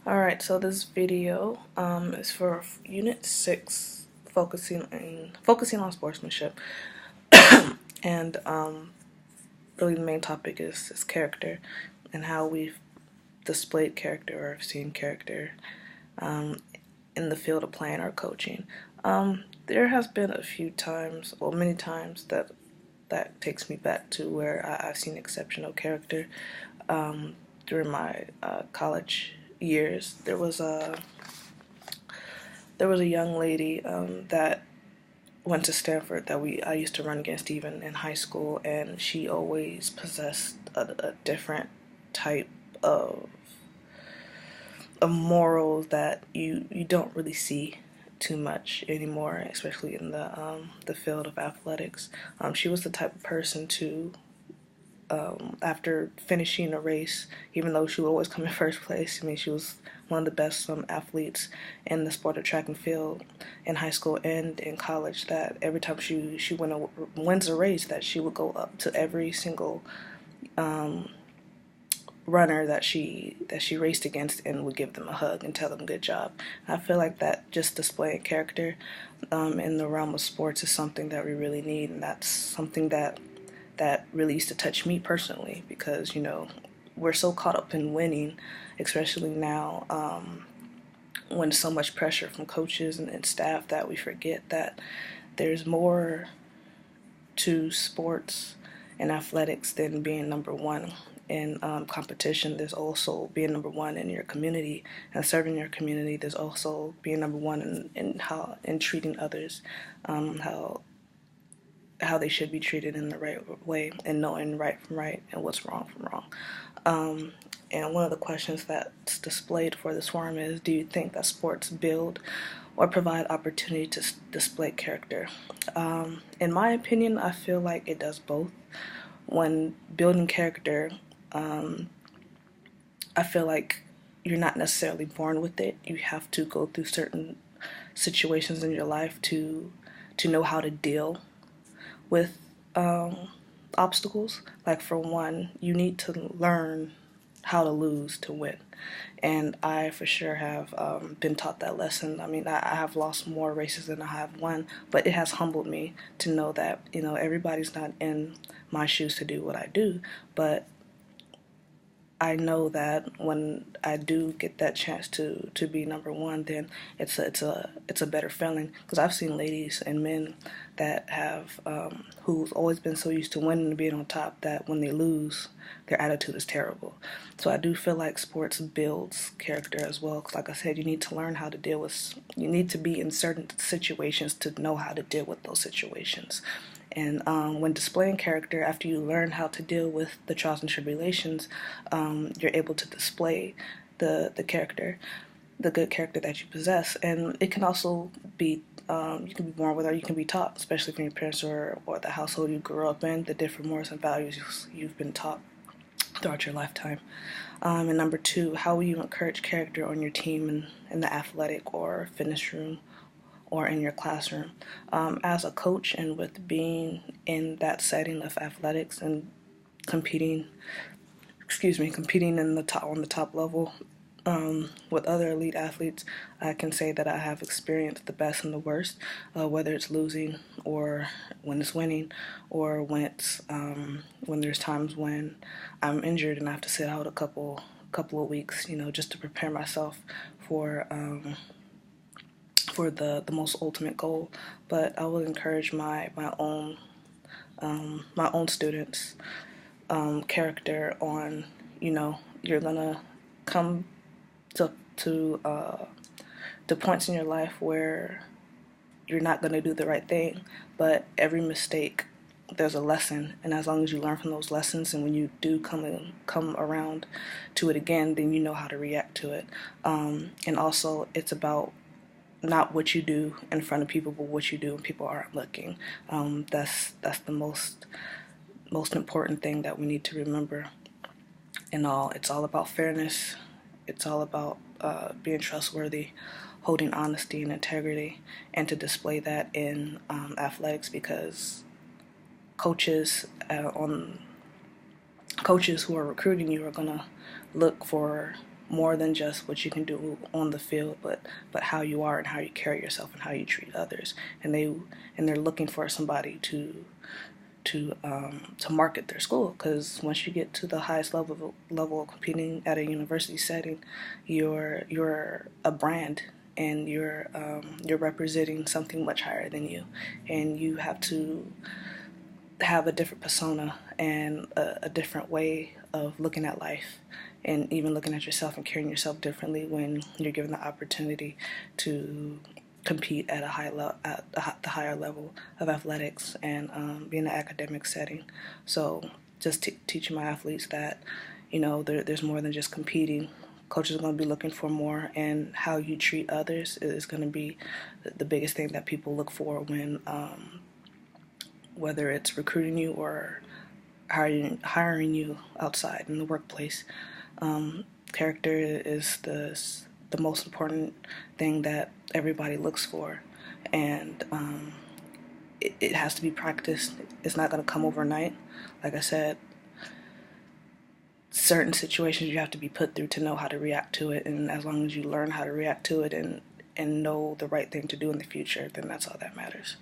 Alright, so this video is for Unit 6, focusing on sportsmanship. And really the main topic is character and how we've displayed character or seen character um, in the field of playing or coaching. There has been a few times, well, many times that takes me back to where I've seen exceptional character. During my college years, there was a young lady that went to Stanford that I used to run against even in high school, and she always possessed a different type of morals that you don't really see too much anymore, especially in the field of athletics. She was the type of person to after finishing a race, even though she would always come in first place. I mean, she was one of the best athletes in the sport of track and field in high school and in college. That every time she wins a race, that she would go up to every single runner that she raced against and would give them a hug and tell them good job. I feel like that just displaying character in the realm of sports is something that we really need, and that's something that really used to touch me personally because we're so caught up in winning, especially now when so much pressure from coaches and staff that we forget that there's more to sports and athletics than being number one in competition. There's also being number one in your community and serving your community. There's also being number one in treating others, how they should be treated in the right way and knowing right from right and what's wrong from wrong. And one of the questions that's displayed for this forum is, do you think that sports build or provide opportunity to display character? In my opinion, I feel like it does both. When building character, I feel like you're not necessarily born with it. You have to go through certain situations in your life to know how to deal with obstacles. Like, for one, you need to learn how to lose to win. And I for sure have been taught that lesson. I mean, I have lost more races than I have won, but it has humbled me to know that, everybody's not in my shoes to do what I do. But I know that when I do get that chance to be number one, then it's a better feeling, because I've seen ladies and men that have who've always been so used to winning and being on top that when they lose, their attitude is terrible. So I do feel like sports builds character as well, because like I said, you need to learn how to you need to be in certain situations to know how to deal with those situations. And when displaying character, after you learn how to deal with the trials and tribulations, you're able to display the character, the good character that you possess. And it can also be, you can be born with, or you can be taught, especially from your parents or the household you grew up in, the different morals and values you've been taught throughout your lifetime. And number two, how will you encourage character on your team in the athletic or fitness room or in your classroom? As a coach, and with being in that setting of athletics and competing, competing in the top on the top level with other elite athletes, I can say that I have experienced the best and the worst, whether it's losing or when it's winning, or when there's times when I'm injured and I have to sit out a couple of weeks, just to prepare myself for the most ultimate goal. But I would encourage my own students' character on, you're gonna come to points in your life where you're not gonna do the right thing, but every mistake, there's a lesson, and as long as you learn from those lessons, and when you do come around to it again, then you know how to react to it. And also, it's about not what you do in front of people, but what you do when people aren't looking. That's the most important thing that we need to remember. It's all about fairness. It's all about being trustworthy, holding honesty and integrity, and to display that in athletics, because coaches coaches who are recruiting you are gonna look for more than just what you can do on the field, but how you are and how you carry yourself and how you treat others. And they're looking for somebody to market their school, because once you get to the highest level of competing at a university setting, you're a brand, and you're representing something much higher than you, and you have to have a different persona and a different way of looking at life, and even looking at yourself and carrying yourself differently when you're given the opportunity to compete at at the higher level of athletics, and be in an academic setting. So just teaching my athletes that, there's more than just competing. Coaches are going to be looking for more, and how you treat others is going to be the biggest thing that people look for when, whether it's recruiting you or hiring you outside in the workplace. Character is the most important thing that everybody looks for, and it has to be practiced. It's not going to come overnight. Like I said, certain situations you have to be put through to know how to react to it, and as long as you learn how to react to it and know the right thing to do in the future, then that's all that matters.